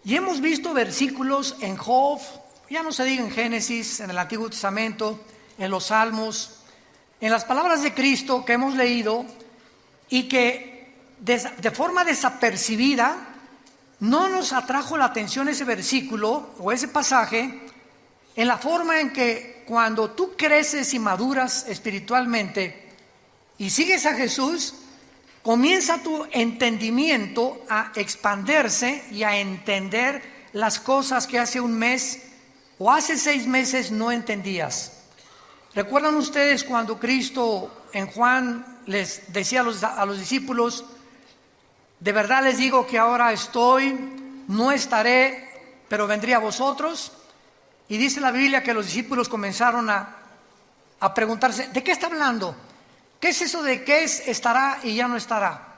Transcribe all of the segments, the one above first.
Y hemos visto versículos en Job, ya no se diga en Génesis, en el Antiguo Testamento, en los Salmos, en las palabras de Cristo que hemos leído y que de forma desapercibida no nos atrajo la atención ese versículo o ese pasaje, en la forma en que cuando tú creces y maduras espiritualmente y sigues a Jesús, comienza tu entendimiento a expandirse y a entender las cosas que hace un mes o hace 6 meses no entendías. ¿Recuerdan ustedes cuando Cristo en Juan les decía a los discípulos: de verdad les digo que ahora estoy, no estaré, pero vendré a vosotros? Y dice la Biblia que los discípulos comenzaron a preguntarse: ¿de qué está hablando? ¿Qué es eso de que estará y ya no estará?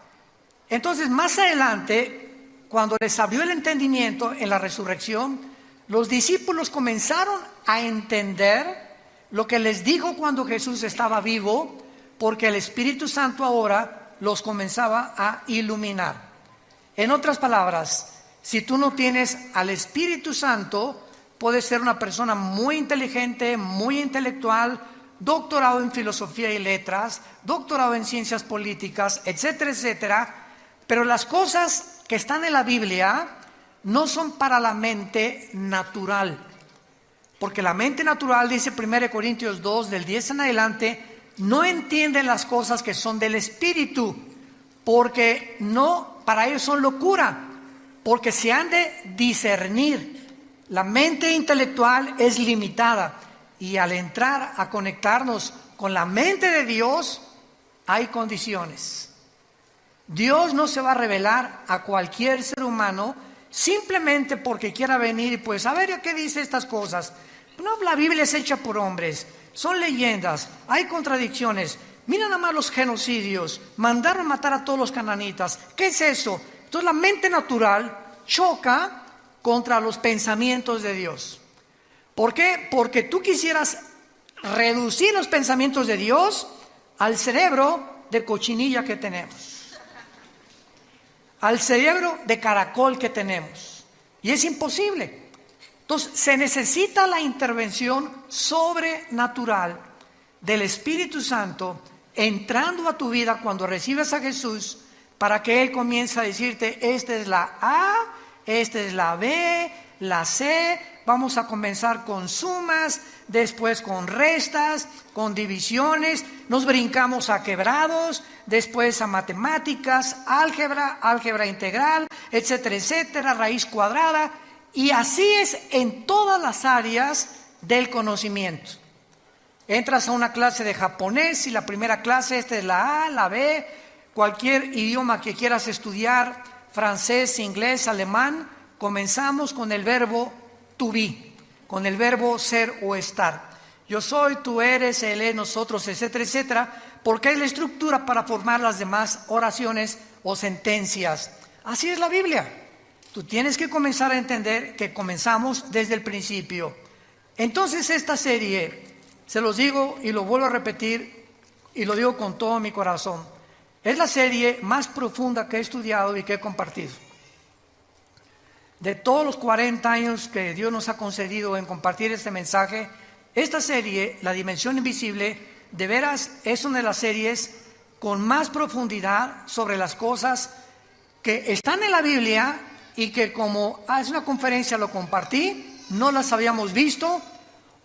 Entonces, más adelante, cuando les abrió el entendimiento en la resurrección, los discípulos comenzaron a entender lo que les dijo cuando Jesús estaba vivo, porque el Espíritu Santo ahora los comenzaba a iluminar. En otras palabras, si tú no tienes al Espíritu Santo, puedes ser una persona muy inteligente, muy intelectual, doctorado en filosofía y letras, doctorado en ciencias políticas, etcétera, etcétera, pero las cosas que están en la Biblia no son para la mente natural, porque la mente natural, dice 1 Corintios 2, del 10 en adelante, no entienden las cosas que son del Espíritu, porque no, para ellos son locura, porque se han de discernir. La mente intelectual es limitada. Y al entrar a conectarnos con la mente de Dios, hay condiciones. Dios no se va a revelar a cualquier ser humano simplemente porque quiera venir y pues, a ver, ¿qué dice estas cosas? No, la Biblia es hecha por hombres, son leyendas, hay contradicciones. Mira nada más los genocidios, mandaron matar a todos los cananitas. ¿Qué es eso? Entonces la mente natural choca contra los pensamientos de Dios. ¿Por qué? Porque tú quisieras reducir los pensamientos de Dios al cerebro de cochinilla que tenemos, al cerebro de caracol que tenemos, y es imposible. Entonces se necesita la intervención sobrenatural del Espíritu Santo entrando a tu vida cuando recibes a Jesús, para que Él comience a decirte: esta es la A, esta es la B, la C. Vamos a comenzar con sumas, después con restas, con divisiones, nos brincamos a quebrados, después a matemáticas, álgebra integral, etcétera, etcétera, raíz cuadrada, y así es en todas las áreas del conocimiento. Entras a una clase de japonés y la primera clase, esta es la A, la B, cualquier idioma que quieras estudiar, francés, inglés, alemán, comenzamos con el verbo to be, con el verbo ser o estar. Yo soy, tú eres, él es, nosotros, etcétera, etcétera, porque es la estructura para formar las demás oraciones o sentencias. Así es la Biblia. Tú tienes que comenzar a entender que comenzamos desde el principio. Entonces esta serie, se los digo y lo vuelvo a repetir y lo digo con todo mi corazón, es la serie más profunda que he estudiado y que he compartido. De todos los 40 años que Dios nos ha concedido en compartir este mensaje, esta serie, La Dimensión Invisible, de veras es una de las series con más profundidad sobre las cosas que están en la Biblia y que, como hace una conferencia lo compartí, no las habíamos visto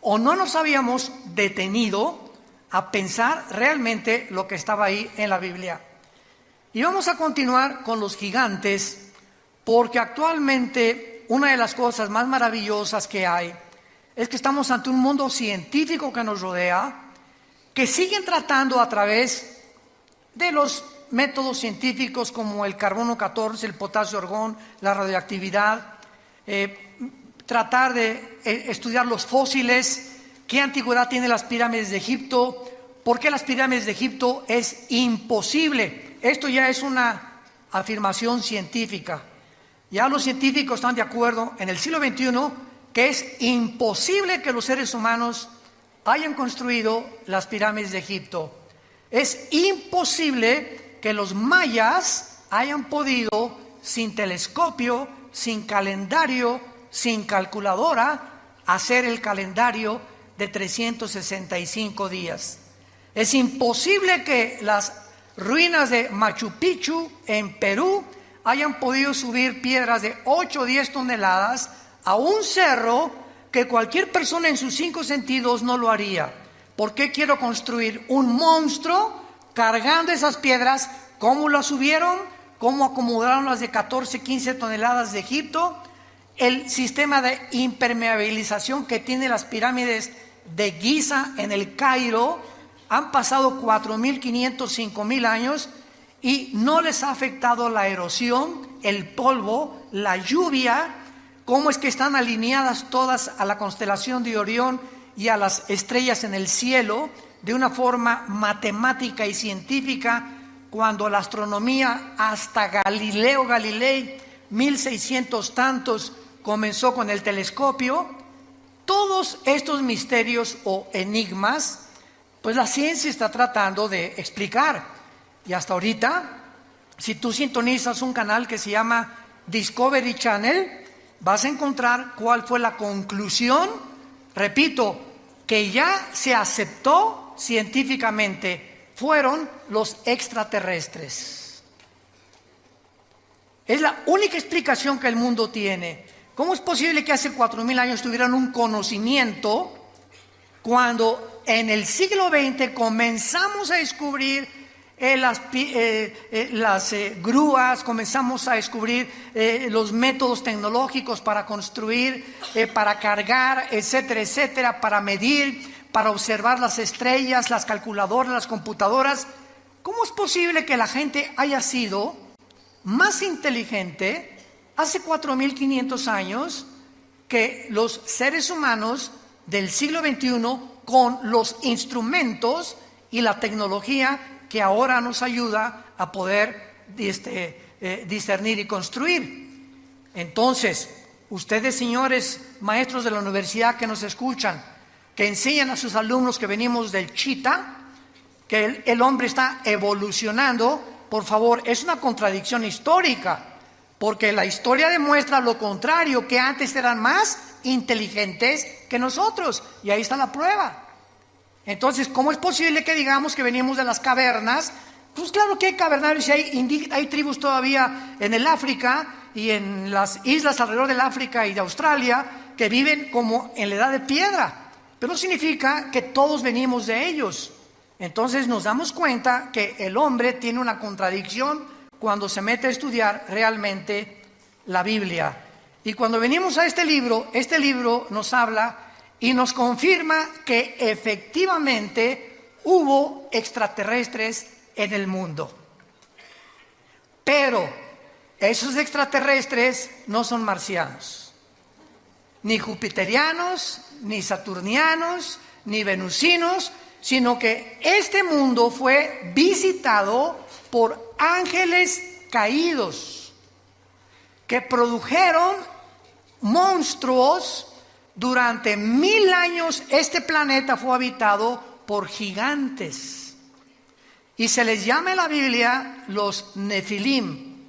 o no nos habíamos detenido a pensar realmente lo que estaba ahí en la Biblia. Y vamos a continuar con los gigantes, porque actualmente una de las cosas más maravillosas que hay es que estamos ante un mundo científico que nos rodea, que siguen tratando a través de los métodos científicos como el carbono 14, el potasio argón, la radioactividad, tratar de estudiar los fósiles, qué antigüedad tienen las pirámides de Egipto, por qué las pirámides de Egipto es imposible. Esto ya es una afirmación científica. Ya los científicos están de acuerdo en el siglo XXI que es imposible que los seres humanos hayan construido las pirámides de Egipto. Es imposible que los mayas hayan podido, sin telescopio, sin calendario, sin calculadora, hacer el calendario de 365 días. Es imposible que las ruinas de Machu Picchu en Perú hayan podido subir piedras de 8 o 10 toneladas a un cerro que cualquier persona en sus 5 sentidos no lo haría. ¿Por qué quiero construir un monstruo cargando esas piedras? ¿Cómo las subieron? ¿Cómo acomodaron las de 14, 15 toneladas de Egipto? El sistema de impermeabilización que tiene las pirámides de Giza en el Cairo, han pasado 4.500, 5.000 años y no les ha afectado la erosión, el polvo, la lluvia. ¿Cómo es que están alineadas todas a la constelación de Orión y a las estrellas en el cielo de una forma matemática y científica, cuando la astronomía hasta Galileo Galilei, 1600 tantos, comenzó con el telescopio? Todos estos misterios o enigmas, pues la ciencia está tratando de explicar. Y hasta ahorita, si tú sintonizas un canal que se llama Discovery Channel, vas a encontrar cuál fue la conclusión. Repito, que ya se aceptó científicamente, fueron los extraterrestres. Es la única explicación que el mundo tiene. ¿Cómo es posible que hace 4.000 años tuvieran un conocimiento cuando en el siglo XX comenzamos a descubrir las grúas, comenzamos a descubrir los métodos tecnológicos para construir, para cargar, etcétera, etcétera, para medir, para observar las estrellas, las calculadoras, las computadoras? ¿Cómo es posible que la gente haya sido más inteligente hace 4.500 años que los seres humanos del siglo XXI con los instrumentos y la tecnología que ahora nos ayuda a poder discernir y construir? Entonces, ustedes, señores maestros de la universidad que nos escuchan, que enseñan a sus alumnos que venimos del Chita, que el hombre está evolucionando, por favor, es una contradicción histórica, porque la historia demuestra lo contrario, que antes eran más inteligentes que nosotros, y ahí está la prueba. Entonces, ¿cómo es posible que digamos que venimos de las cavernas? Pues claro que hay cavernarios y hay tribus todavía en el África y en las islas alrededor del África y de Australia que viven como en la edad de piedra, pero no significa que todos venimos de ellos. Entonces nos damos cuenta que el hombre tiene una contradicción cuando se mete a estudiar realmente la Biblia. Y cuando venimos a este libro nos habla y nos confirma que efectivamente hubo extraterrestres en el mundo. Pero esos extraterrestres no son marcianos, ni jupiterianos, ni saturnianos, ni venusinos, sino que este mundo fue visitado por ángeles caídos que produjeron monstruos. Durante 1000 años este planeta fue habitado por gigantes y se les llama en la Biblia los Nefilim,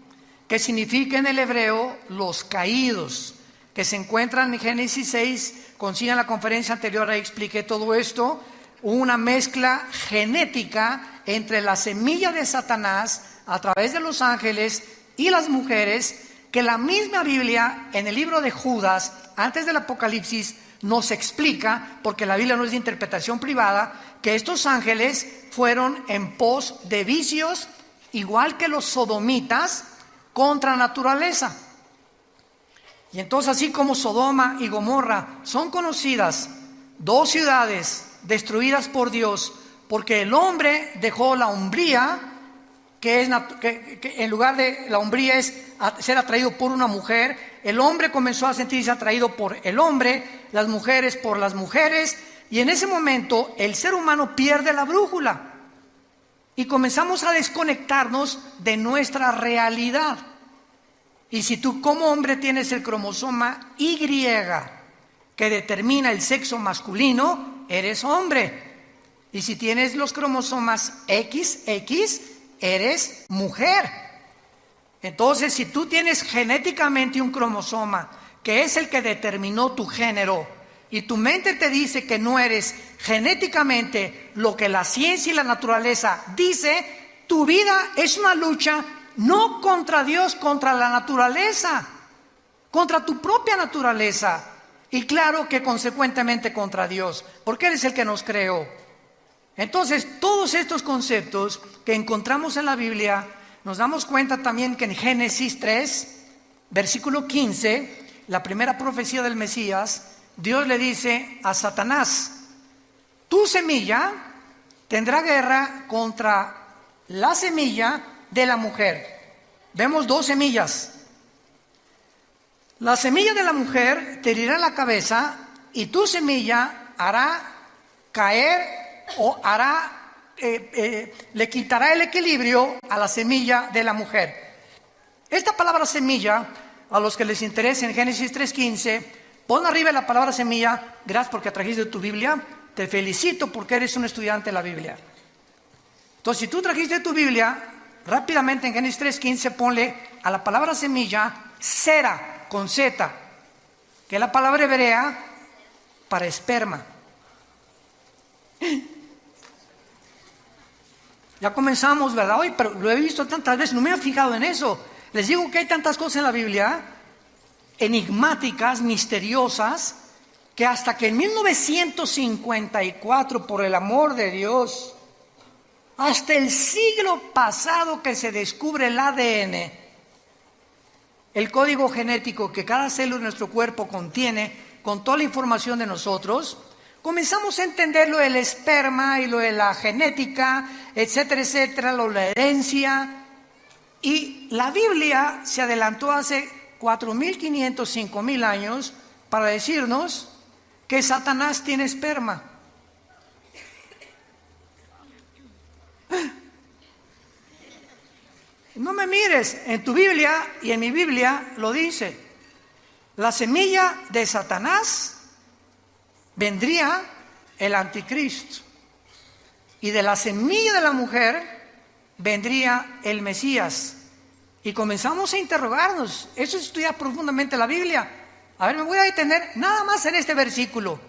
que significa en el hebreo los caídos, que se encuentran en Génesis 6. Consigan la conferencia anterior, ahí expliqué todo esto. Una mezcla genética entre la semilla de Satanás a través de los ángeles y las mujeres, que la misma Biblia en el libro de Judas, antes del Apocalipsis, nos explica, porque la Biblia no es de interpretación privada, que estos ángeles fueron en pos de vicios, igual que los sodomitas, contra naturaleza. Y entonces, así como Sodoma y Gomorra son conocidas, 2 ciudades destruidas por Dios, porque el hombre dejó la hombría, que en lugar de la hombría es ser atraído por una mujer, el hombre comenzó a sentirse atraído por el hombre, las mujeres por las mujeres, y en ese momento el ser humano pierde la brújula y comenzamos a desconectarnos de nuestra realidad. Y si tú como hombre tienes el cromosoma Y que determina el sexo masculino, eres hombre. Y si tienes los cromosomas XX, eres mujer. Entonces, si tú tienes genéticamente un cromosoma que es el que determinó tu género, y tu mente te dice que no eres genéticamente lo que la ciencia y la naturaleza dice, tu vida es una lucha no contra Dios, contra la naturaleza, contra tu propia naturaleza, y claro que consecuentemente contra Dios, porque Él es el que nos creó. Entonces, todos estos conceptos que encontramos en la Biblia, nos damos cuenta también que en Génesis 3, versículo 15, la primera profecía del Mesías, Dios le dice a Satanás: tu semilla tendrá guerra contra la semilla de la mujer. Vemos dos semillas. La semilla de la mujer te herirá la cabeza, y tu semilla hará caer o le quitará el equilibrio a la semilla de la mujer. Esta palabra semilla, a los que les interese en Génesis 3:15, pon arriba la palabra semilla. Gracias porque trajiste tu Biblia. Te felicito porque eres un estudiante de la Biblia. Entonces, si tú trajiste tu Biblia, rápidamente en Génesis 3:15 ponle a la palabra semilla sera, con Z, que es la palabra hebrea para esperma. Ya comenzamos, ¿verdad? Hoy, pero lo he visto tantas veces, no me he fijado en eso. Les digo que hay tantas cosas en la Biblia, enigmáticas, misteriosas, que hasta que en 1954, por el amor de Dios, hasta el siglo pasado que se descubre el ADN, el código genético que cada célula de nuestro cuerpo contiene, con toda la información de nosotros, comenzamos a entender lo del esperma y lo de la genética, etcétera, etcétera, lo de la herencia. Y la Biblia se adelantó hace 4,500, 5,000 años para decirnos que Satanás tiene esperma. No me mires, en tu Biblia y en mi Biblia lo dice. La semilla de Satanás vendría el anticristo, y de la semilla de la mujer vendría el Mesías. Y comenzamos a interrogarnos. Eso es estudiar profundamente la Biblia. A ver, me voy a detener nada más en este versículo.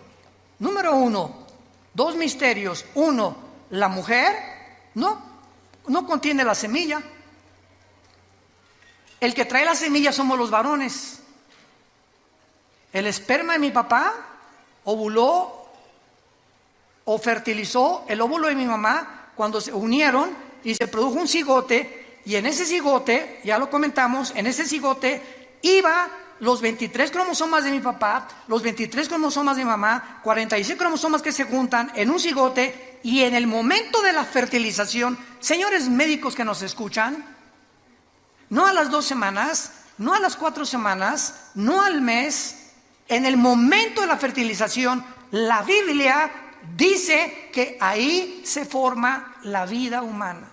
Número 1, dos misterios. 1, la mujer no contiene la semilla. El que trae la semilla somos los varones. El esperma de mi papá ovuló o fertilizó el óvulo de mi mamá cuando se unieron y se produjo un cigote, y en ese cigote, ya lo comentamos, en ese cigote iba los 23 cromosomas de mi papá, los 23 cromosomas de mi mamá, 46 cromosomas que se juntan en un cigote, y en el momento de la fertilización, señores médicos que nos escuchan, no a las 2 semanas, no a las 4 semanas, no al mes, en el momento de la fertilización, la Biblia dice que ahí se forma la vida humana.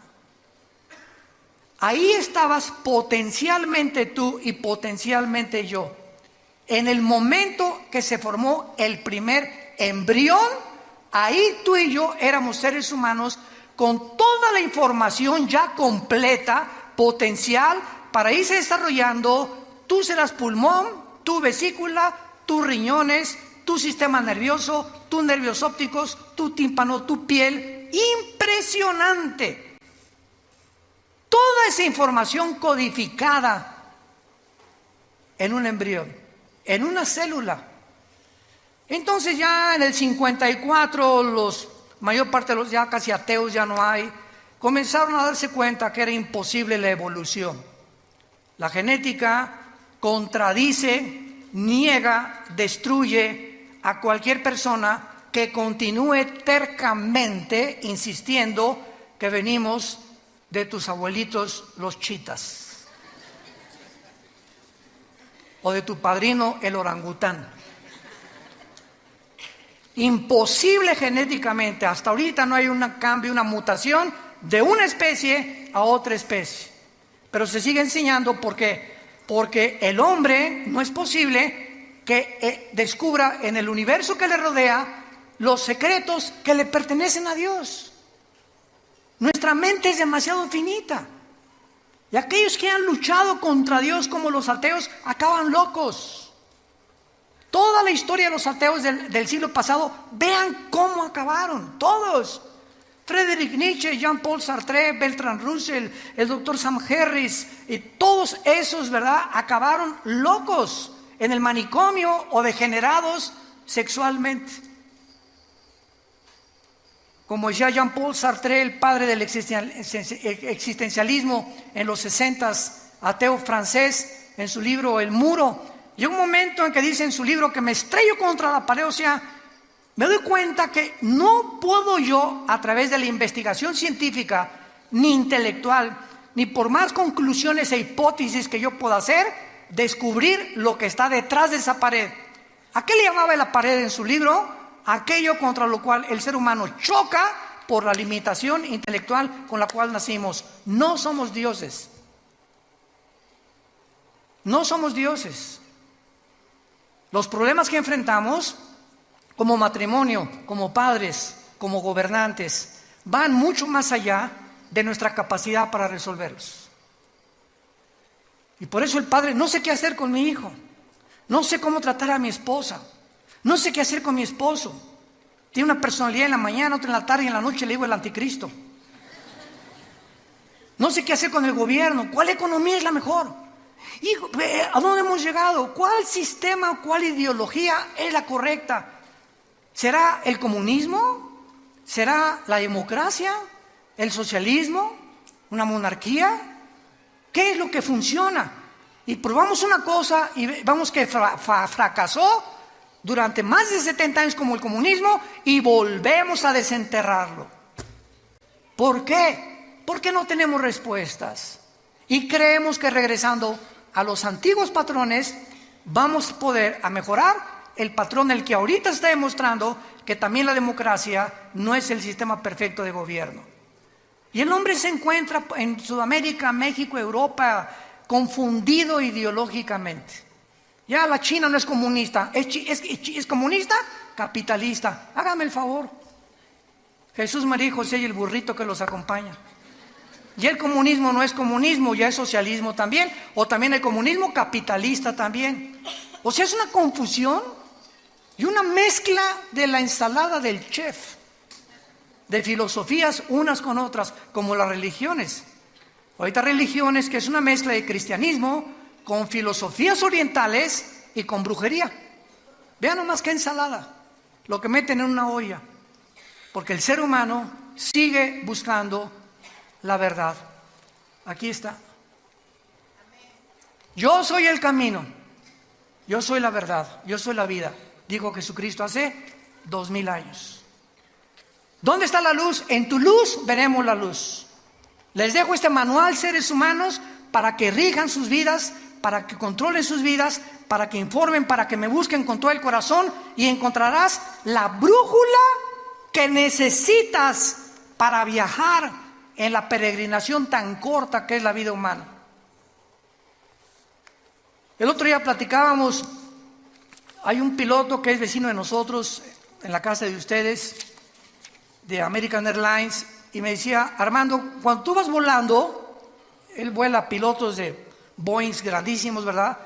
Ahí estabas potencialmente tú y potencialmente yo. En el momento que se formó el primer embrión, ahí tú y yo éramos seres humanos con toda la información ya completa, potencial, para irse desarrollando. Tú serás pulmón, tu vesícula, tus riñones, tu sistema nervioso, tus nervios ópticos, tu tímpano, tu piel. Impresionante. Toda esa información codificada en un embrión, en una célula. Entonces ya en el 54, mayor parte de los ya casi ateos ya no hay, comenzaron a darse cuenta que era imposible la evolución. La genética contradice, niega, destruye a cualquier persona que continúe tercamente insistiendo que venimos de tus abuelitos los chitas o de tu padrino el orangután. Imposible genéticamente. Hasta ahorita no hay un cambio, una mutación de una especie a otra especie. Pero se sigue enseñando porque el hombre no es posible que descubra en el universo que le rodea los secretos que le pertenecen a Dios. Nuestra mente es demasiado finita. Y aquellos que han luchado contra Dios como los ateos acaban locos. Toda la historia de los ateos del siglo pasado, vean cómo acabaron, todos. Friedrich Nietzsche, Jean-Paul Sartre, Bertrand Russell, el doctor Sam Harris, y todos esos, ¿verdad?, acabaron locos en el manicomio o degenerados sexualmente. Como decía Jean-Paul Sartre, el padre del existencialismo en los 60s, ateo francés, en su libro El Muro, llega un momento en que dice en su libro que me estrello contra la pared, o sea, me doy cuenta que no puedo yo, a través de la investigación científica, ni intelectual, ni por más conclusiones e hipótesis que yo pueda hacer, descubrir lo que está detrás de esa pared. ¿A qué le llamaba la pared en su libro? Aquello contra lo cual el ser humano choca por la limitación intelectual con la cual nacimos. No somos dioses. No somos dioses. Los problemas que enfrentamos como matrimonio, como padres, como gobernantes, van mucho más allá de nuestra capacidad para resolverlos. Y por eso el padre, no sé qué hacer con mi hijo, no sé cómo tratar a mi esposa, no sé qué hacer con mi esposo. Tiene una personalidad en la mañana, otra en la tarde y en la noche le digo el anticristo. No sé qué hacer con el gobierno, ¿cuál economía es la mejor? Hijo, ¿a dónde hemos llegado? ¿Cuál sistema o cuál ideología es la correcta? ¿Será el comunismo? ¿Será la democracia? ¿El socialismo? ¿Una monarquía? ¿Qué es lo que funciona? Y probamos una cosa y vamos que fracasó durante más de 70 años como el comunismo y volvemos a desenterrarlo. ¿Por qué? Porque no tenemos respuestas. Y creemos que regresando a los antiguos patrones vamos a poder mejorar el patrón, el que ahorita está demostrando que también la democracia no es el sistema perfecto de gobierno. Y el hombre se encuentra en Sudamérica, México, Europa, confundido ideológicamente. Ya la China no es comunista, es comunista, capitalista. Hágame el favor. Jesús, María y José y el burrito que los acompaña. Y el comunismo no es comunismo, ya es socialismo también, o también el comunismo capitalista también. O sea, es una confusión y una mezcla de la ensalada del chef, de filosofías unas con otras, como las religiones. Ahorita religiones que es una mezcla de cristianismo con filosofías orientales y con brujería. Vean nomás qué ensalada, lo que meten en una olla, porque el ser humano sigue buscando la verdad. Aquí está. Yo soy el camino, yo soy la verdad, yo soy la vida, dijo Jesucristo hace 2000 años. ¿Dónde está la luz? En tu luz veremos la luz. Les dejo este manual, seres humanos, para que rijan sus vidas, para que controlen sus vidas, para que informen, para que me busquen con todo el corazón y encontrarás la brújula que necesitas para viajar en la peregrinación tan corta que es la vida humana. El otro día platicábamos, hay un piloto que es vecino de nosotros, en la casa de ustedes, de American Airlines, y me decía, Armando, cuando tú vas volando, él vuela pilotos de Boeings grandísimos, ¿verdad?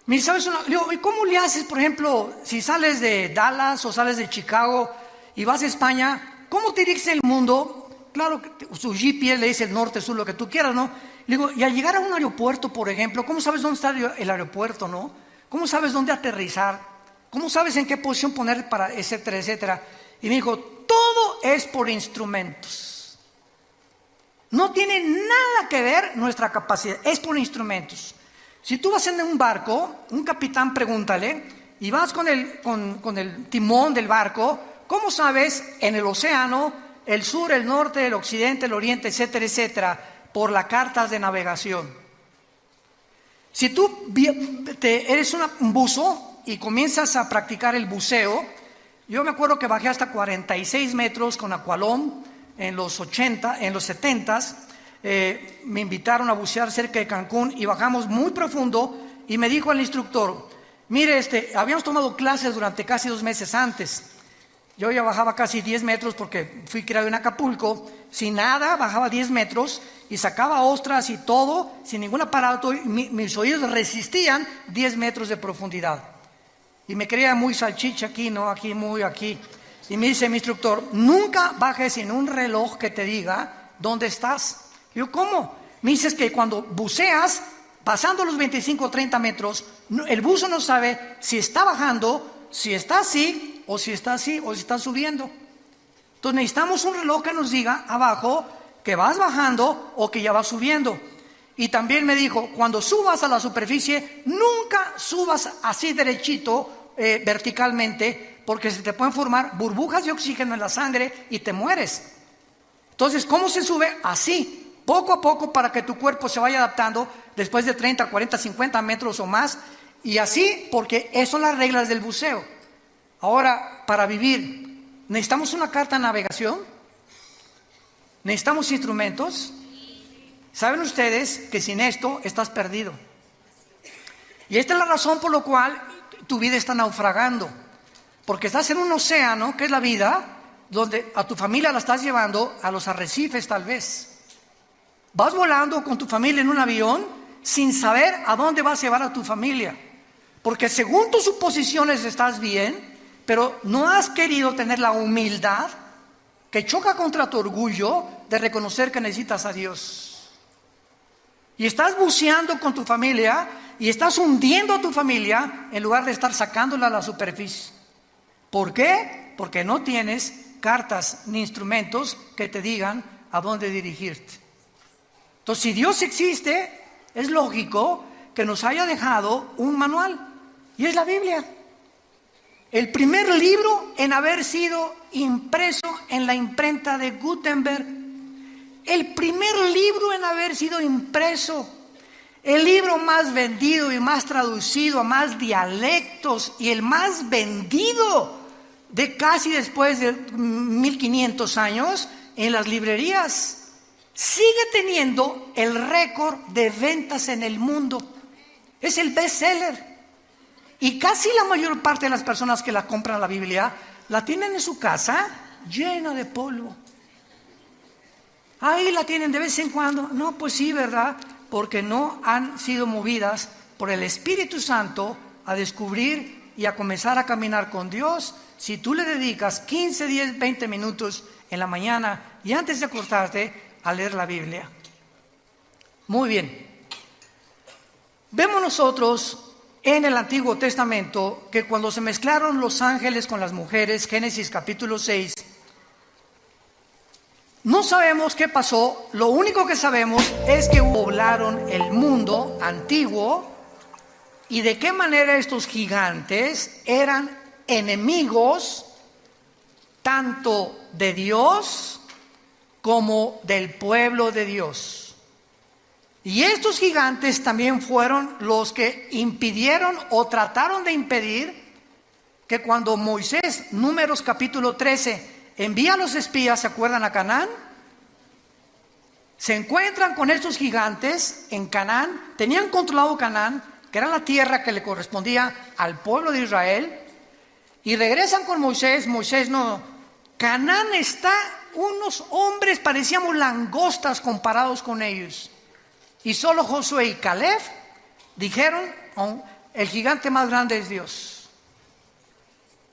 Me dice, ¿sabes una? Le digo, ¿y cómo le haces, por ejemplo, si sales de Dallas o sales de Chicago y vas a España, ¿cómo te diriges el mundo? Claro, su GPS le dice el norte, sur, lo que tú quieras, ¿no? Le digo, y al llegar a un aeropuerto, por ejemplo, ¿cómo sabes dónde está el aeropuerto, no? ¿Cómo sabes dónde aterrizar? ¿Cómo sabes en qué posición poner para, etcétera, etcétera? Y me dijo, todo es por instrumentos. No tiene nada que ver nuestra capacidad, es por instrumentos. Si tú vas en un barco, un capitán pregúntale, y vas con el timón del barco, ¿cómo sabes en el océano, el sur, el norte, el occidente, el oriente, etcétera, etcétera? Por las cartas de navegación. Si tú eres un buzo y comienzas a practicar el buceo, yo me acuerdo que bajé hasta 46 metros con Aqualón en los 70s, me invitaron a bucear cerca de Cancún y bajamos muy profundo y me dijo el instructor, mire, habíamos tomado clases durante casi 2 meses antes Yo ya bajaba casi 10 metros porque fui criado en Acapulco. Sin nada, bajaba 10 metros y sacaba ostras y todo, sin ningún aparato. Y mis oídos resistían 10 metros de profundidad. Y me creía muy salchicha aquí, ¿no? Aquí, muy aquí. Y me dice mi instructor, nunca bajes sin un reloj que te diga dónde estás. Yo, ¿cómo? Me dices que cuando buceas, pasando los 25 o 30 metros, el buzo no sabe si está bajando, si está así, o si está así, o si está subiendo. Entonces necesitamos un reloj que nos diga abajo que vas bajando o que ya vas subiendo. Y también me dijo, cuando subas a la superficie, nunca subas así derechito, verticalmente, porque se te pueden formar burbujas de oxígeno en la sangre y te mueres. Entonces, ¿cómo se sube? Así, poco a poco, para que tu cuerpo se vaya adaptando después de 30, 40, 50 metros o más. Y así, porque esas son las reglas del buceo. Ahora, para vivir, ¿necesitamos una carta de navegación? ¿Necesitamos instrumentos? ¿Saben ustedes que sin esto estás perdido? Y esta es la razón por la cual tu vida está naufragando. Porque estás en un océano, que es la vida, donde a tu familia la estás llevando a los arrecifes tal vez. Vas volando con tu familia en un avión sin saber a dónde vas a llevar a tu familia. Porque según tus suposiciones estás bien, pero no has querido tener la humildad que choca contra tu orgullo de reconocer que necesitas a Dios. Y estás buceando con tu familia y estás hundiendo a tu familia en lugar de estar sacándola a la superficie. ¿Por qué? Porque no tienes cartas ni instrumentos que te digan a dónde dirigirte. Entonces, si Dios existe, es lógico que nos haya dejado un manual, y es la Biblia. El primer libro en haber sido impreso en la imprenta de Gutenberg. El primer libro en haber sido impreso. El libro más vendido y más traducido a más dialectos y el más vendido de casi después de 1500 años en las librerías. Sigue teniendo el récord de ventas en el mundo. Es el bestseller. Y casi la mayor parte de las personas que la compran la Biblia, la tienen en su casa llena de polvo. Ahí la tienen de vez en cuando. No, pues sí, ¿verdad? Porque no han sido movidas por el Espíritu Santo a descubrir y a comenzar a caminar con Dios. Si tú le dedicas 15, 10, 20 minutos en la mañana y antes de acostarte a leer la Biblia. Muy bien. Vemos nosotros en el Antiguo Testamento que cuando se mezclaron los ángeles con las mujeres, Génesis capítulo 6, no sabemos qué pasó. Lo único que sabemos es que poblaron el mundo antiguo y de qué manera estos gigantes eran enemigos tanto de Dios como del pueblo de Dios. Y estos gigantes también fueron los que impidieron o trataron de impedir que cuando Moisés, Números capítulo 13, envía a los espías, ¿se acuerdan? A Canaán. Se encuentran con estos gigantes en Canaán. Tenían controlado Canaán, que era la tierra que le correspondía al pueblo de Israel. Y regresan con Moisés. Moisés no. Canaán está, unos hombres parecíamos langostas comparados con ellos. Y solo Josué y Caleb dijeron, oh, el gigante más grande es Dios.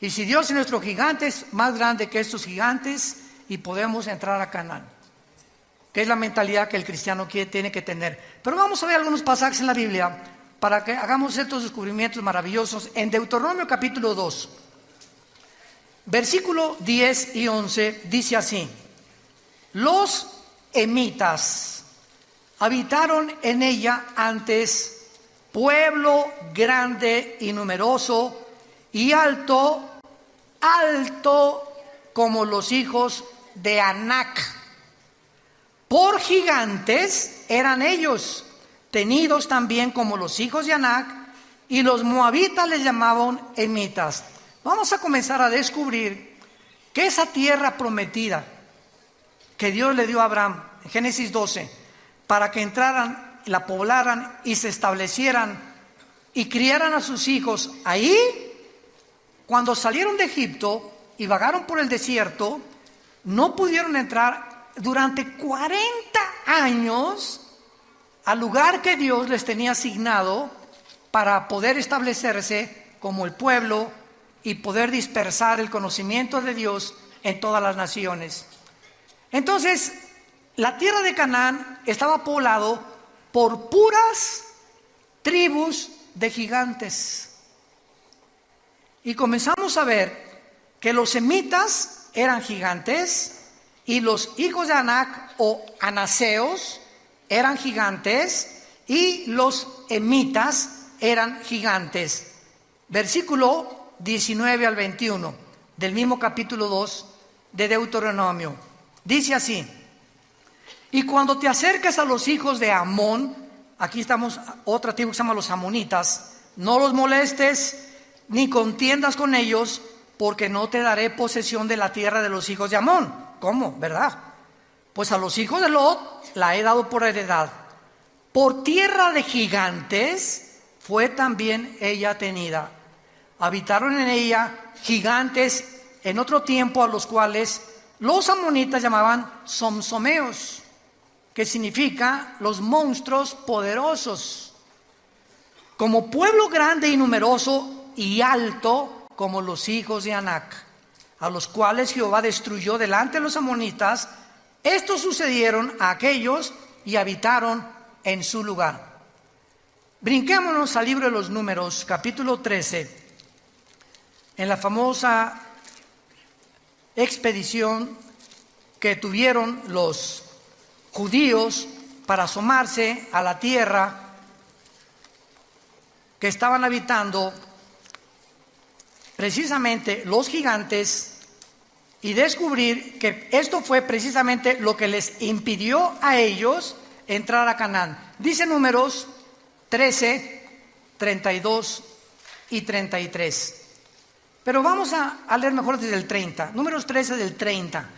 Y si Dios es nuestro gigante, es más grande que estos gigantes y podemos entrar a Canaán. Que es la mentalidad que el cristiano tiene que tener. Pero vamos a ver algunos pasajes en la Biblia para que hagamos estos descubrimientos maravillosos. En Deuteronomio capítulo 2, versículo 10 y 11, dice así: los emitas habitaron en ella antes, pueblo grande y numeroso y alto, alto como los hijos de Anac. Por gigantes eran ellos, tenidos también como los hijos de Anac, y los moabitas les llamaban emitas. Vamos a comenzar a descubrir que esa tierra prometida que Dios le dio a Abraham, en Génesis 12, para que entraran, la poblaran y se establecieran y criaran a sus hijos ahí, cuando salieron de Egipto, y vagaron por el desierto, no pudieron entrar durante 40 años al lugar que Dios les tenía asignado para poder establecerse como el pueblo y poder dispersar el conocimiento de Dios en todas las naciones. Entonces, la tierra de Canaán estaba poblado por puras tribus de gigantes. Y comenzamos a ver que los semitas eran gigantes y los hijos de Anac o anaseos eran gigantes y los emitas eran gigantes. Versículo 19 al 21 del mismo capítulo 2 de Deuteronomio. Dice así: y cuando te acerques a los hijos de Amón, aquí estamos, otra tribu que se llama los amonitas, no los molestes ni contiendas con ellos, porque no te daré posesión de la tierra de los hijos de Amón. ¿Cómo? ¿Verdad? Pues a los hijos de Lot la he dado por heredad. Por tierra de gigantes fue también ella tenida. Habitaron en ella gigantes en otro tiempo, a los cuales los amonitas llamaban somsomeos, que significa los monstruos poderosos. Como pueblo grande y numeroso y alto como los hijos de Anac, a los cuales Jehová destruyó delante de los amonitas, estos sucedieron a aquellos y habitaron en su lugar. Brinquémonos al libro de los Números, capítulo 13, en la famosa expedición que tuvieron los judíos para asomarse a la tierra que estaban habitando precisamente los gigantes, y descubrir que esto fue precisamente lo que les impidió a ellos entrar a Canaán. Dice Números 13, 32 y 33. Pero vamos a leer mejor desde el 30. Números 13 del 30,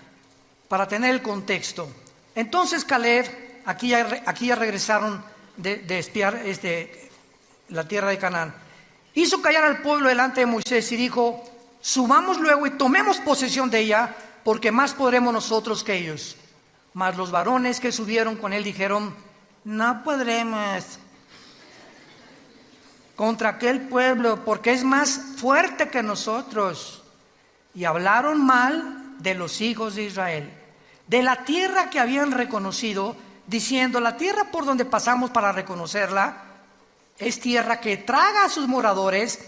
para tener el contexto. Entonces Caleb, aquí ya regresaron de espiar la tierra de Canaán, hizo callar al pueblo delante de Moisés y dijo: subamos luego y tomemos posesión de ella, porque más podremos nosotros que ellos. Mas los varones que subieron con él dijeron: no podremos contra aquel pueblo, porque es más fuerte que nosotros. Y hablaron mal de los hijos de Israel, de la tierra que habían reconocido, diciendo: la tierra por donde pasamos para reconocerla es tierra que traga a sus moradores,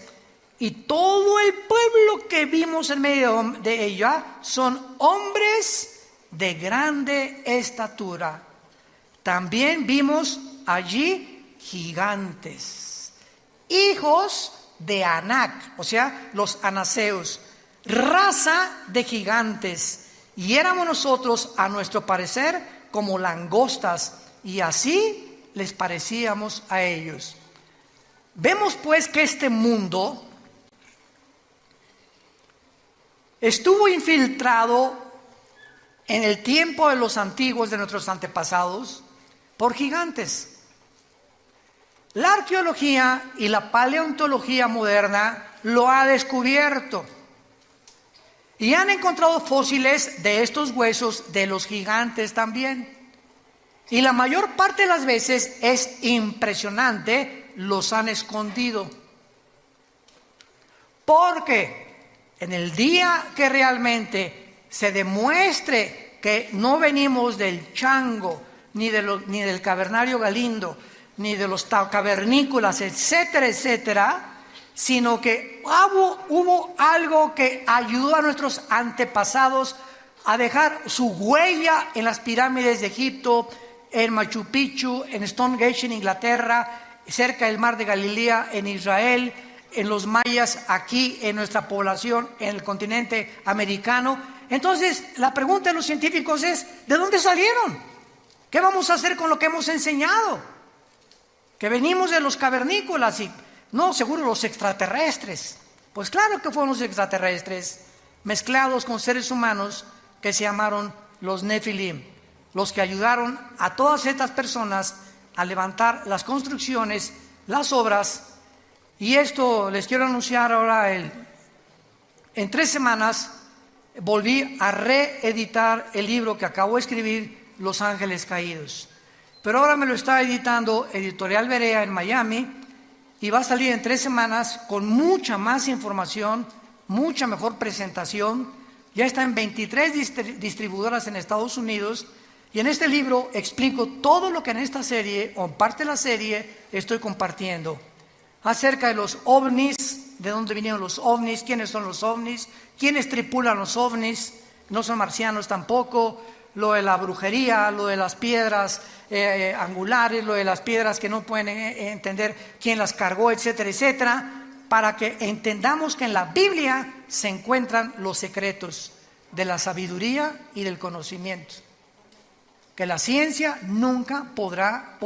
y todo el pueblo que vimos en medio de ella son hombres de grande estatura. También vimos allí gigantes, hijos de Anac, o sea, los anaseos, raza de gigantes, y éramos nosotros, a nuestro parecer, como langostas, y así les parecíamos a ellos. Vemos pues que este mundo estuvo infiltrado en el tiempo de los antiguos, de nuestros antepasados, por gigantes. La arqueología y la paleontología moderna lo ha descubierto y han encontrado fósiles de estos huesos de los gigantes también. Y la mayor parte de las veces es impresionante, los han escondido. Porque en el día que realmente se demuestre que no venimos del chango, ni del cavernario Galindo, ni de los cavernícolas, etcétera, etcétera, sino que hubo algo que ayudó a nuestros antepasados a dejar su huella en las pirámides de Egipto, en Machu Picchu, en Stonehenge en Inglaterra, cerca del mar de Galilea en Israel, en los mayas aquí en nuestra población, en el continente americano. Entonces la pregunta de los científicos es: ¿de dónde salieron? ¿Qué vamos a hacer con lo que hemos enseñado? Que venimos de los cavernícolas y no, seguro los extraterrestres. Pues claro que fueron los extraterrestres mezclados con seres humanos que se llamaron los Nefilim, los que ayudaron a todas estas personas a levantar las construcciones, las obras. Y esto les quiero anunciar ahora, en 3 semanas volví a reeditar el libro que acabo de escribir, Los Ángeles Caídos. Pero ahora me lo está editando Editorial Berea en Miami y va a salir en 3 semanas con mucha más información, mucha mejor presentación. Ya está en 23 distribuidoras en Estados Unidos y en este libro explico todo lo que en esta serie, o en parte de la serie, estoy compartiendo. Acerca de los ovnis, de dónde vinieron los ovnis, quiénes son los ovnis, quiénes tripulan los ovnis, no son marcianos tampoco, lo de la brujería, lo de las piedras angulares, lo de las piedras que no pueden entender quién las cargó, etcétera, etcétera, para que entendamos que en la Biblia se encuentran los secretos de la sabiduría y del conocimiento, que la ciencia nunca podrá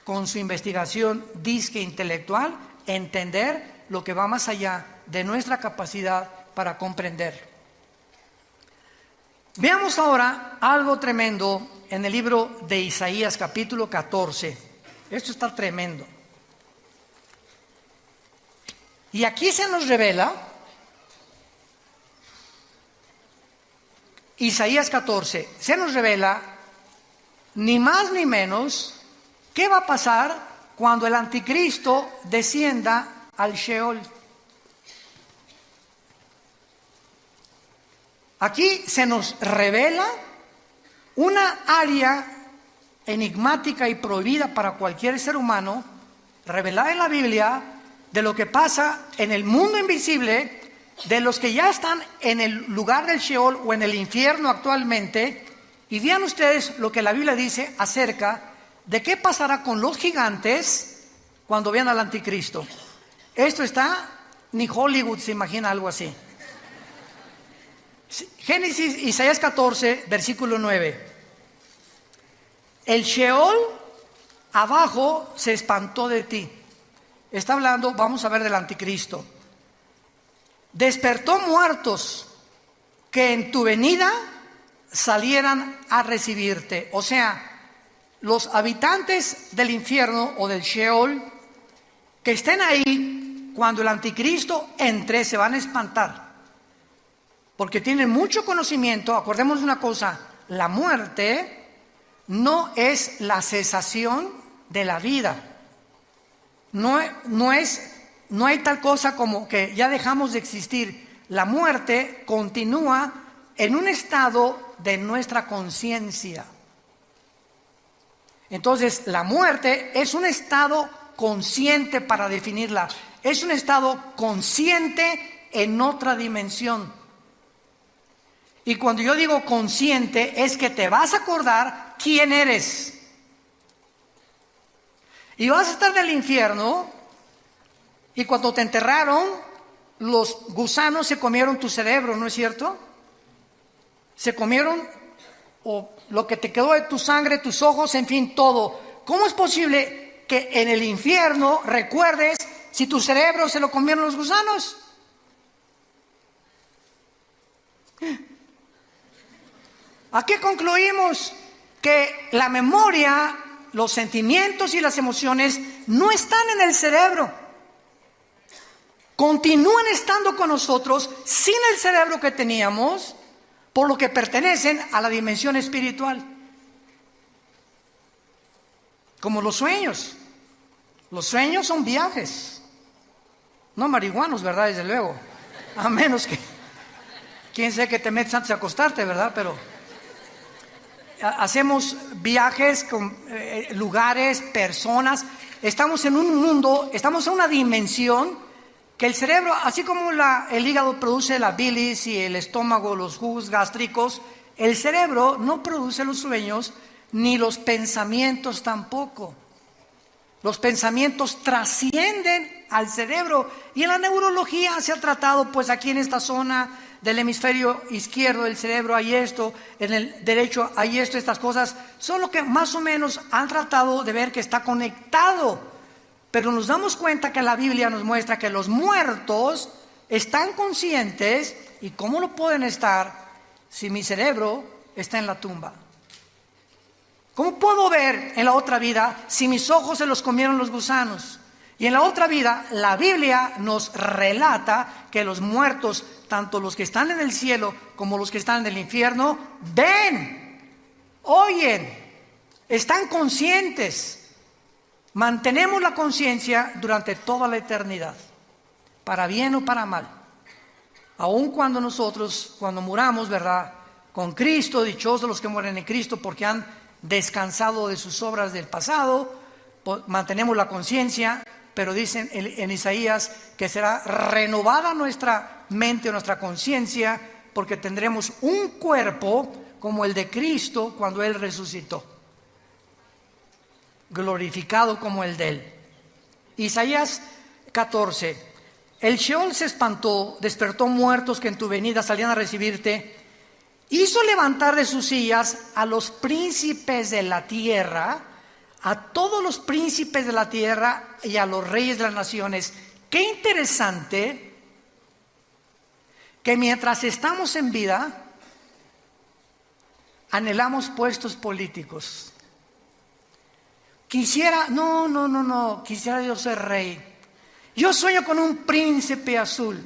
con su investigación disque intelectual, entender lo que va más allá de nuestra capacidad para comprender. Veamos ahora algo tremendo en el libro de Isaías capítulo 14. Esto está tremendo. Y aquí se nos revela, Isaías 14, se nos revela ni más ni menos qué va a pasar cuando el anticristo descienda al Sheol. Aquí se nos revela una área enigmática y prohibida para cualquier ser humano, revelada en la Biblia, de lo que pasa en el mundo invisible, de los que ya están en el lugar del Sheol o en el infierno actualmente. Y vean ustedes lo que la Biblia dice acerca de qué pasará con los gigantes cuando vean al anticristo. Esto está, ni Hollywood se imagina algo así. Génesis, Isaías 14, versículo 9. El Sheol abajo se espantó de ti. Está hablando, vamos a ver, del anticristo. Despertó muertos que en tu venida salieran a recibirte. O sea, los habitantes del infierno o del Sheol que estén ahí cuando el anticristo entre se van a espantar. Porque tienen mucho conocimiento. Acordémonos una cosa, la muerte no es la cesación de la vida. No hay tal cosa como que ya dejamos de existir. La muerte continúa en un estado de nuestra conciencia. Entonces, la muerte es un estado consciente, para definirla. Es un estado consciente en otra dimensión. Y cuando yo digo consciente, es que te vas a acordar quién eres. Y vas a estar en el infierno, y cuando te enterraron, los gusanos se comieron tu cerebro, ¿no es cierto? Se comieron o lo que te quedó de tu sangre, tus ojos, en fin, todo. ¿Cómo es posible que en el infierno recuerdes si tu cerebro se lo comieron los gusanos? ¿A qué concluimos? Que la memoria, los sentimientos y las emociones no están en el cerebro. Continúan estando con nosotros sin el cerebro que teníamos, por lo que pertenecen a la dimensión espiritual. Como los sueños. Los sueños son viajes. No marihuanos, ¿verdad? Desde luego. A menos que, quién sabe que te metes antes de acostarte, ¿verdad? Pero hacemos viajes con lugares, personas. Estamos en un mundo, estamos en una dimensión que el cerebro, así como el hígado produce la bilis y el estómago los jugos gástricos, el cerebro no produce los sueños ni los pensamientos tampoco. Los pensamientos trascienden al cerebro, y en la neurología se ha tratado, pues aquí en esta zona del hemisferio izquierdo del cerebro hay esto, en el derecho hay esto, estas cosas son lo que más o menos han tratado de ver que está conectado. Pero nos damos cuenta que la Biblia nos muestra que los muertos están conscientes. ¿Y cómo lo pueden estar si mi cerebro está en la tumba? ¿Cómo puedo ver en la otra vida si mis ojos se los comieron los gusanos? Y en la otra vida, la Biblia nos relata que los muertos, tanto los que están en el cielo como los que están en el infierno, ven, oyen, están conscientes. Mantenemos la conciencia durante toda la eternidad, para bien o para mal. Aun cuando nosotros, cuando muramos, ¿verdad?, con Cristo, dichosos los que mueren en Cristo porque han descansado de sus obras del pasado, mantenemos la conciencia, pero dicen en Isaías que será renovada nuestra mente o nuestra conciencia, porque tendremos un cuerpo como el de Cristo cuando Él resucitó, glorificado como el de Él. Isaías 14: el Sheol se espantó, despertó muertos que en tu venida salían a recibirte, hizo levantar de sus sillas a los príncipes de la tierra, a todos los príncipes de la tierra y a los reyes de las naciones. Qué interesante que mientras estamos en vida anhelamos puestos políticos. Quisiera yo ser rey. Yo sueño con un príncipe azul.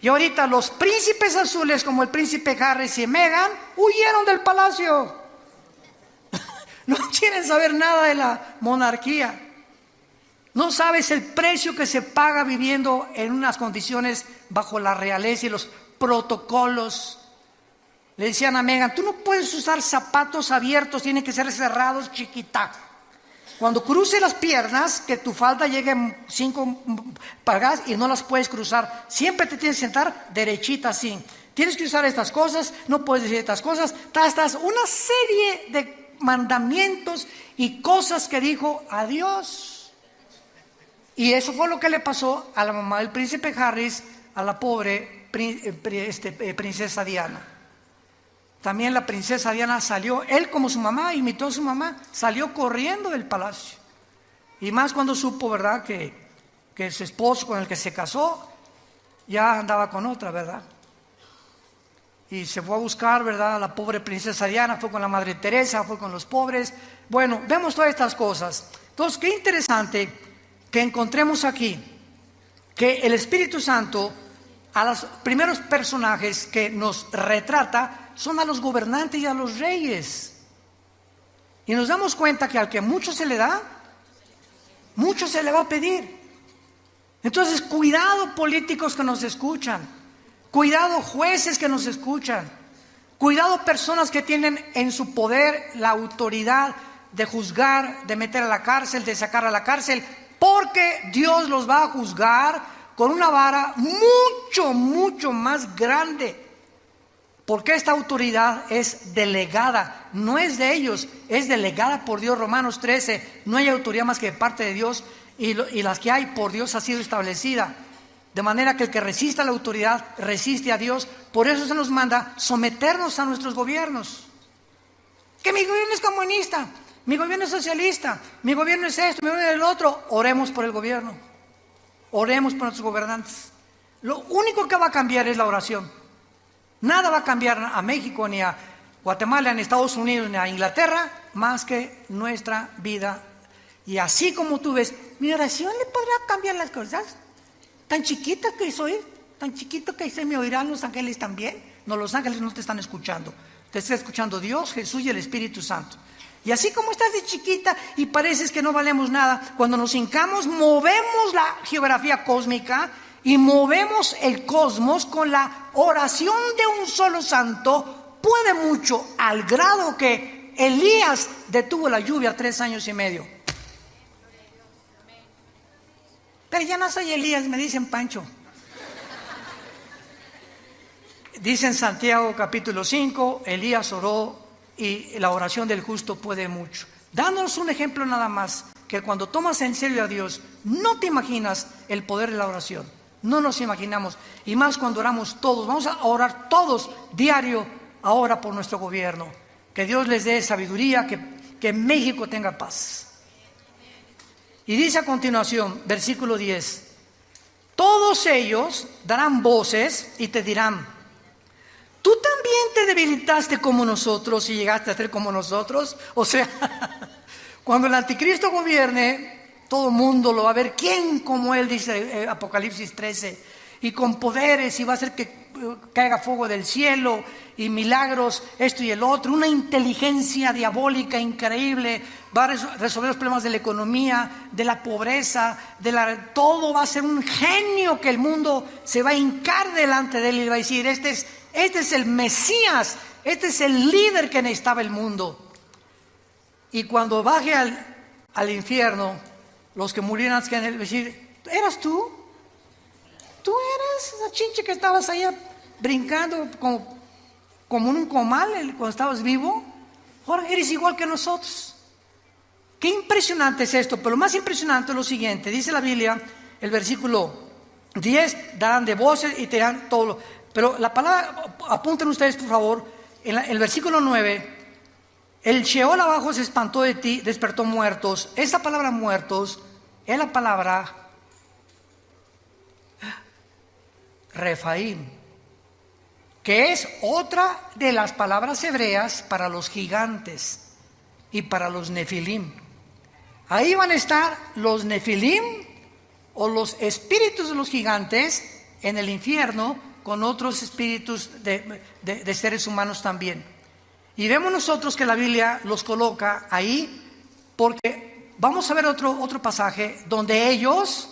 Y ahorita los príncipes azules, como el príncipe Harry y Meghan, huyeron del palacio. No quieren saber nada de la monarquía. No sabes el precio que se paga viviendo en unas condiciones bajo la realeza y los protocolos. Le decían a Meghan: tú no puedes usar zapatos abiertos, tienen que ser cerrados, chiquita. Cuando cruce las piernas, que tu falda llegue 5 pulgadas y no las puedes cruzar. Siempre te tienes que sentar derechita así. Tienes que usar estas cosas, no puedes decir estas cosas. Una serie de mandamientos y cosas que dijo a Dios. Y eso fue lo que le pasó a la mamá del príncipe Harry, a la pobre princesa Diana. También la princesa Diana salió, él como su mamá, imitó a su mamá, salió corriendo del palacio. Y más cuando supo, ¿verdad?, que su esposo con el que se casó ya andaba con otra, ¿verdad? Y se fue a buscar, ¿verdad?, a la pobre princesa Diana, fue con la Madre Teresa, fue con los pobres. Bueno, vemos todas estas cosas. Entonces, qué interesante que encontremos aquí que el Espíritu Santo, a los primeros personajes que nos retrata, son a los gobernantes y a los reyes. Y nos damos cuenta que al que mucho se le da, mucho se le va a pedir. Entonces, cuidado políticos que nos escuchan, cuidado jueces que nos escuchan, cuidado personas que tienen en su poder la autoridad de juzgar, de meter a la cárcel, de sacar a la cárcel, porque Dios los va a juzgar con una vara mucho más grande. Porque esta autoridad es delegada, no es de ellos, es delegada por Dios. Romanos 13, no hay autoridad más que de parte de Dios, y las que hay por Dios ha sido establecida. De manera que el que resista a la autoridad resiste a Dios. Por eso se nos manda someternos a nuestros gobiernos. Que mi gobierno es comunista, mi gobierno es socialista, mi gobierno es esto, mi gobierno es el otro. Oremos por el gobierno, oremos por nuestros gobernantes. Lo único que va a cambiar es la oración. Nada va a cambiar a México, ni a Guatemala, ni a Estados Unidos, ni a Inglaterra, más que nuestra vida. Y así como tú ves, mi oración le podrá cambiar las cosas. Tan chiquita que soy, tan chiquito que soy, ¿me oirán los ángeles también? No, los ángeles no te están escuchando. Te está escuchando Dios, Jesús y el Espíritu Santo. Y así como estás de chiquita y pareces que no valemos nada, cuando nos hincamos, movemos la geografía cósmica y movemos el cosmos con la oración de un solo santo. Puede mucho, al grado que Elías detuvo la lluvia 3 años y medio. Pero ya no soy Elías, me dicen Pancho. Dice en Santiago capítulo 5, Elías oró y la oración del justo puede mucho. Dándonos un ejemplo nada más, que cuando tomas en serio a Dios, no te imaginas el poder de la oración. No nos imaginamos, y más cuando oramos todos. Vamos a orar todos diario ahora por nuestro gobierno. Que Dios les dé sabiduría, que México tenga paz. Y dice a continuación, versículo 10: todos ellos darán voces y te dirán: ¿tú también te debilitaste como nosotros y llegaste a ser como nosotros? O sea, cuando el anticristo gobierne, todo el mundo lo va a ver. ¿Quién como Él? Dice Apocalipsis 13. Y con poderes, y va a hacer que caiga fuego del cielo, y milagros, esto y el otro. Una inteligencia diabólica increíble. Va a resolver los problemas de la economía, de la pobreza, todo va a ser un genio que el mundo se va a hincar delante de Él y va a decir: este es el Mesías, este es el líder que necesitaba el mundo. Y cuando baje al infierno, los que murieron antes que en Él, decir: ¿eras tú? ¿Tú eras esa chinche que estabas ahí brincando como en un comal cuando estabas vivo? Ahora eres igual que nosotros. Qué impresionante es esto. Pero lo más impresionante es lo siguiente. Dice la Biblia, el versículo 10: darán de voces y te dirán todo. Pero la palabra, apunten ustedes por favor, en el versículo 9: el Sheol abajo se espantó de ti, despertó muertos. Esa palabra muertos es la palabra Refaim, que es otra de las palabras hebreas para los gigantes y para los nefilim. Ahí van a estar los nefilim, o los espíritus de los gigantes, en el infierno, con otros espíritus de seres humanos también. Y vemos nosotros que la Biblia los coloca ahí, porque vamos a ver otro pasaje donde ellos,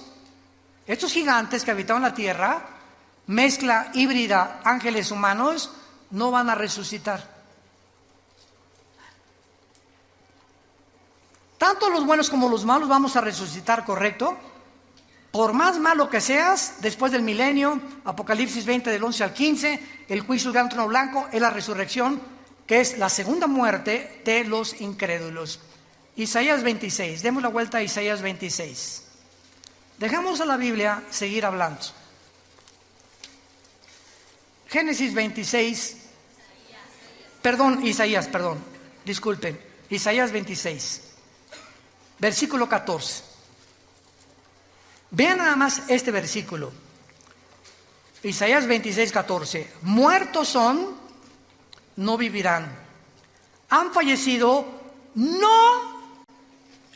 estos gigantes que habitaban la tierra, mezcla híbrida, ángeles humanos, no van a resucitar. Tanto los buenos como los malos vamos a resucitar, ¿correcto? Por más malo que seas, después del milenio, Apocalipsis 20 del 11 al 15, el juicio del gran trono blanco es la resurrección, que es la segunda muerte de los incrédulos. Isaías 26, demos la vuelta a Isaías 26. Dejamos a la Biblia seguir hablando. Génesis 26, Isaías 26, versículo 14. Vean nada más este versículo. Isaías 26, 14. Muertos son, no vivirán. Han fallecido, no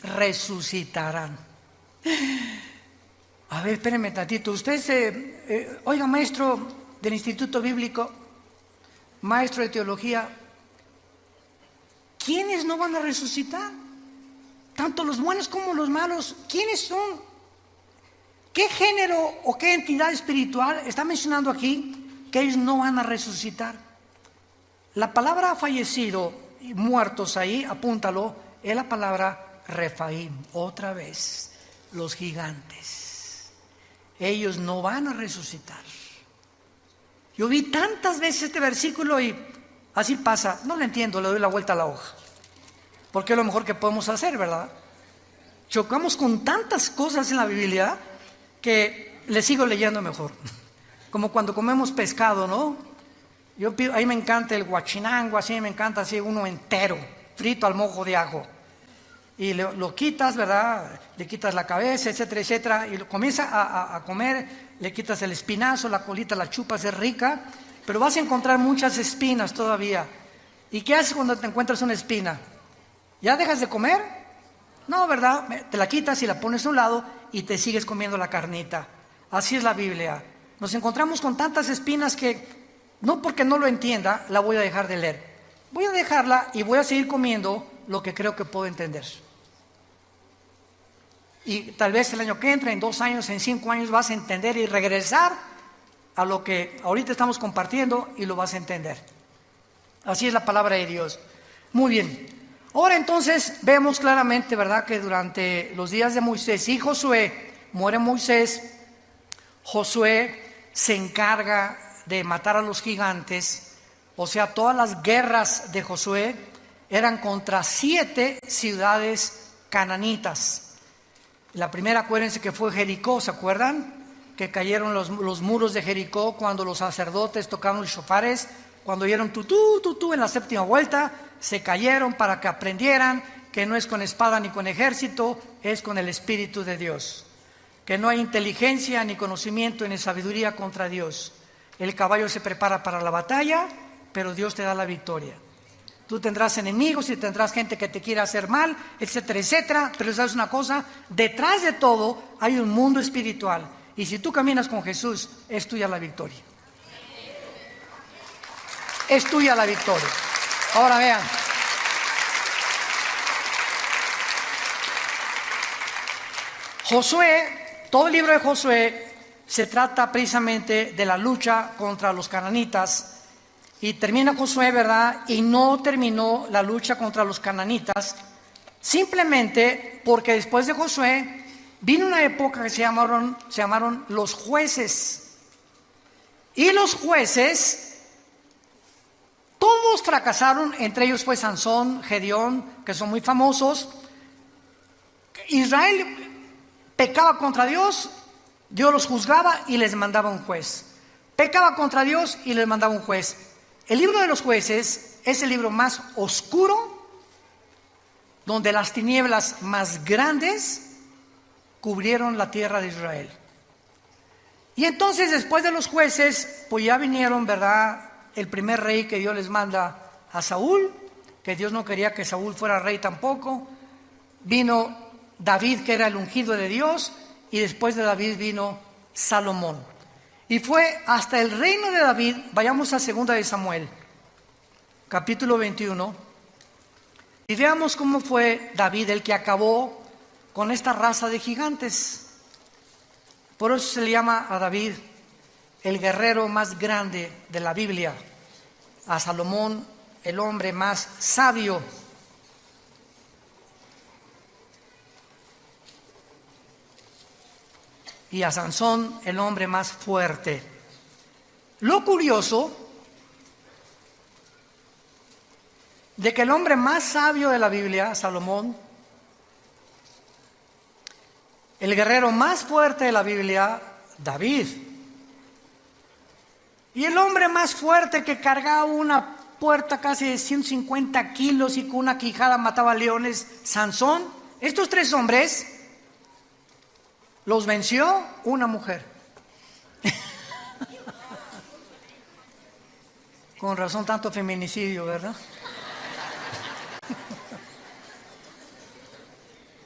resucitarán. A ver, espérenme tantito. Usted, oiga, maestro del Instituto Bíblico, maestro de teología, ¿quiénes no van a resucitar? Tanto los buenos como los malos. ¿Quiénes son? ¿Qué género o qué entidad espiritual está mencionando aquí que ellos no van a resucitar? La palabra fallecido y muertos ahí, apúntalo, es la palabra Refaim. Otra vez, los gigantes. Ellos no van a resucitar. Yo vi tantas veces este versículo y así pasa. No lo entiendo, le doy la vuelta a la hoja. Porque es lo mejor que podemos hacer, ¿verdad? Chocamos con tantas cosas en la Biblia que le sigo leyendo mejor. Como cuando comemos pescado, ¿no? Ahí me encanta el guachinango, así me encanta así uno entero, frito al mojo de ajo. Y lo quitas, ¿verdad? Le quitas la cabeza, etcétera, etcétera. Y lo comienza a comer. Le quitas el espinazo, la colita la chupas, es rica, pero vas a encontrar muchas espinas todavía. ¿Y qué haces cuando te encuentras una espina? ¿Ya dejas de comer? No, ¿verdad? Te la quitas y la pones a un lado y te sigues comiendo la carnita. Así es la Biblia. Nos encontramos con tantas espinas que, no porque no lo entienda, la voy a dejar de leer. Voy a dejarla y voy a seguir comiendo lo que creo que puedo entender. Y tal vez el año que entra, en 2 años, en 5 años, vas a entender y regresar a lo que ahorita estamos compartiendo y lo vas a entender. Así es la palabra de Dios. Muy bien. Ahora entonces vemos claramente, ¿verdad?, que durante los días de Moisés y Josué, muere Moisés, Josué se encarga de matar a los gigantes. O sea, todas las guerras de Josué eran contra 7 ciudades cananitas. La primera, acuérdense que fue Jericó, ¿se acuerdan? Que cayeron los muros de Jericó cuando los sacerdotes tocaron los shofares, cuando oyeron tutú, tutú en la 7ª vuelta, se cayeron para que aprendieran que no es con espada ni con ejército, es con el Espíritu de Dios. Que no hay inteligencia ni conocimiento ni sabiduría contra Dios. El caballo se prepara para la batalla, pero Dios te da la victoria. Tú tendrás enemigos y tendrás gente que te quiere hacer mal, etcétera, etcétera. Pero sabes una cosa, detrás de todo hay un mundo espiritual. Y si tú caminas con Jesús, es tuya la victoria. Es tuya la victoria. Ahora vean. Josué, todo el libro de Josué se trata precisamente de la lucha contra los cananitas. Y termina Josué, ¿verdad? Y no terminó la lucha contra los cananitas, simplemente porque después de Josué vino una época que se llamaron los jueces. Y los jueces, todos fracasaron, entre ellos fue Sansón, Gedeón, que son muy famosos. Israel pecaba contra Dios, Dios los juzgaba y les mandaba un juez. Pecaba contra Dios y les mandaba un juez. El libro de los jueces es el libro más oscuro, donde las tinieblas más grandes cubrieron la tierra de Israel. Y entonces después de los jueces, pues ya vinieron, ¿verdad?, el primer rey que Dios les manda a Saúl, que Dios no quería que Saúl fuera rey tampoco. Vino David, que era el ungido de Dios, y después de David vino Salomón. Y fue hasta el reino de David. Vayamos a 2 de Samuel, capítulo 21, y veamos cómo fue David el que acabó con esta raza de gigantes. Por eso se le llama a David el guerrero más grande de la Biblia, a Salomón el hombre más sabio. Y a Sansón el hombre más fuerte. Lo curioso de que el hombre más sabio de la Biblia, Salomón, el guerrero más fuerte de la Biblia, David, y el hombre más fuerte que cargaba una puerta casi de 150 kilos y con una quijada mataba leones, Sansón, estos tres hombres los venció una mujer. Con razón tanto feminicidio, ¿verdad?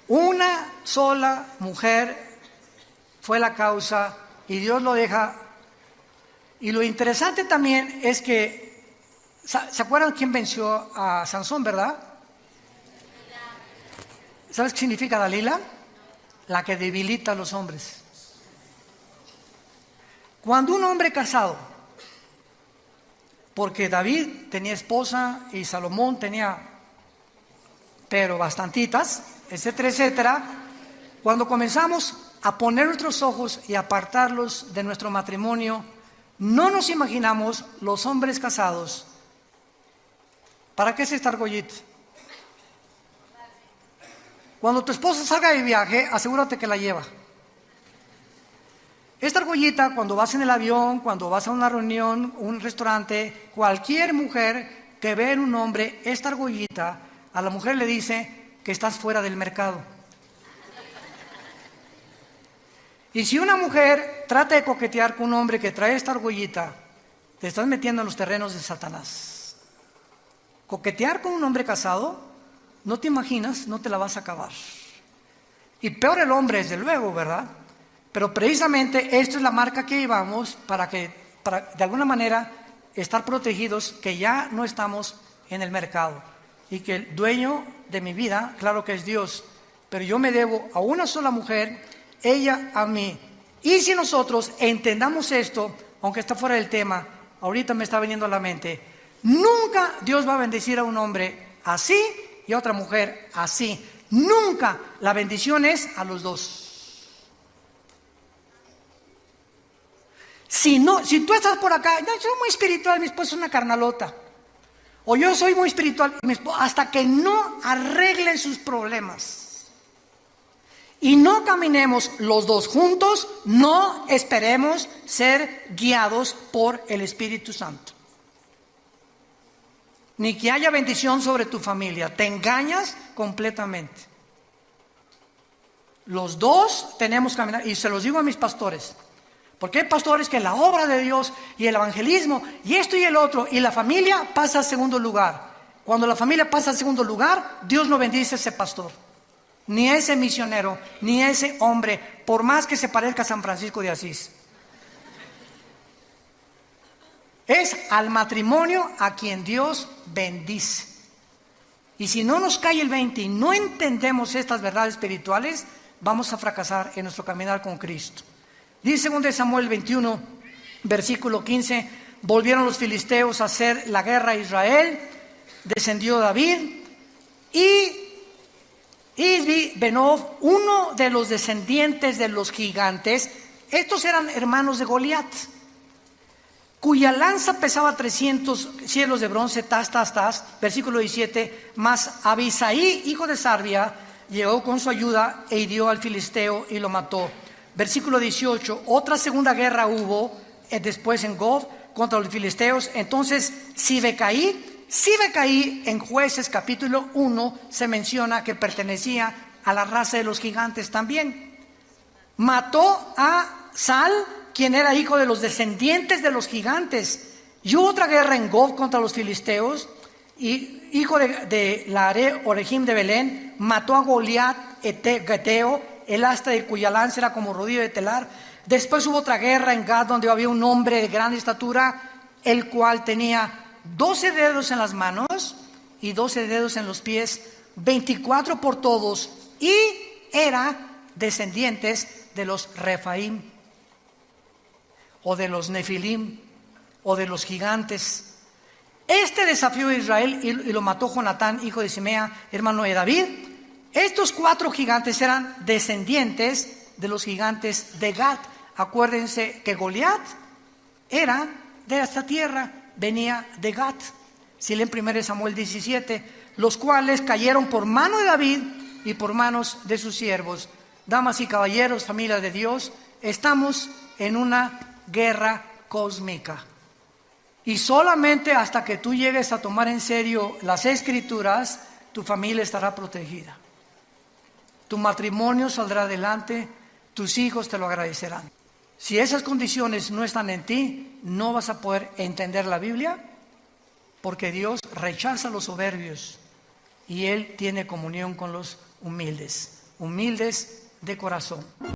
Una sola mujer fue la causa y Dios lo deja. Y lo interesante también es que, ¿se acuerdan quién venció a Sansón, verdad? ¿Sabes qué significa Dalila? La que debilita a los hombres. Cuando un hombre casado, porque David tenía esposa y Salomón tenía, pero bastantitas, etcétera, etcétera, cuando comenzamos a poner nuestros ojos y apartarlos de nuestro matrimonio, no nos imaginamos los hombres casados. ¿Para qué es esta argollita? Cuando tu esposa salga de viaje, asegúrate que la lleva. Esta argollita, cuando vas en el avión, cuando vas a una reunión, un restaurante, cualquier mujer que ve en un hombre esta argollita, a la mujer le dice que estás fuera del mercado. Y si una mujer trata de coquetear con un hombre que trae esta argollita, te estás metiendo en los terrenos de Satanás. Coquetear con un hombre casado, no te imaginas, no te la vas a acabar. Y peor el hombre, desde luego, ¿verdad? Pero precisamente esto es la marca que llevamos para de alguna manera estar protegidos, que ya no estamos en el mercado. Y que el dueño de mi vida, claro que es Dios, pero yo me debo a una sola mujer, ella a mí. Y si nosotros entendamos esto, aunque está fuera del tema, ahorita me está viniendo a la mente, nunca Dios va a bendecir a un hombre así y a otra mujer así. Nunca. La bendición es a los dos. Si tú estás por acá, no, yo soy muy espiritual, mi esposa es una carnalota. O yo soy muy espiritual, hasta que no arreglen sus problemas y no caminemos los dos juntos, no esperemos ser guiados por el Espíritu Santo. Ni que haya bendición sobre tu familia, te engañas completamente. Los dos tenemos que caminar, y se los digo a mis pastores, porque hay pastores que la obra de Dios y el evangelismo y esto y el otro y la familia pasa a segundo lugar. Cuando la familia pasa al segundo lugar, Dios no bendice a ese pastor, ni a ese misionero, ni a ese hombre, por más que se parezca a San Francisco de Asís. Es al matrimonio a quien Dios bendice. Y si no nos cae el 20 y no entendemos estas verdades espirituales, vamos a fracasar en nuestro caminar con Cristo. Dice 2 Samuel 21, versículo 15, volvieron los filisteos a hacer la guerra a Israel, descendió David y Isbi Benob, uno de los descendientes de los gigantes, estos eran hermanos de Goliat, cuya lanza pesaba 300 cielos de bronce, versículo 17, mas Abisaí, hijo de Sarbia, llegó con su ayuda e hirió al filisteo y lo mató. Versículo 18, otra segunda guerra hubo después en Gob contra los filisteos. Entonces Sibecaí en Jueces capítulo 1 se menciona que pertenecía a la raza de los gigantes también. Mató a Sal, quien era hijo de los descendientes de los gigantes. Y hubo otra guerra en Gob contra los filisteos, y hijo de Laare, Orejim de Belén, mató a Goliat Geteo, el asta de cuya lanza era como rodillo de telar. Después hubo otra guerra en Gad, donde había un hombre de gran estatura, el cual tenía 12 dedos en las manos y 12 dedos en los pies, 24 por todos, y era descendientes de los Refaim, o de los Nefilim, o de los gigantes. Este desafió a Israel y lo mató Jonatán, hijo de Simea, hermano de David. Estos 4 gigantes eran descendientes de los gigantes de Gad. Acuérdense que Goliat era de esta tierra, venía de Gad. Si leen 1 Samuel 17, los cuales cayeron por mano de David y por manos de sus siervos. Damas y caballeros, familia de Dios, estamos en una guerra cósmica. Y solamente hasta que tú llegues a tomar en serio las Escrituras, tu familia estará protegida. Tu matrimonio saldrá adelante, tus hijos te lo agradecerán. Si esas condiciones no están en ti, no vas a poder entender la Biblia, porque Dios rechaza a los soberbios y Él tiene comunión con los humildes de corazón.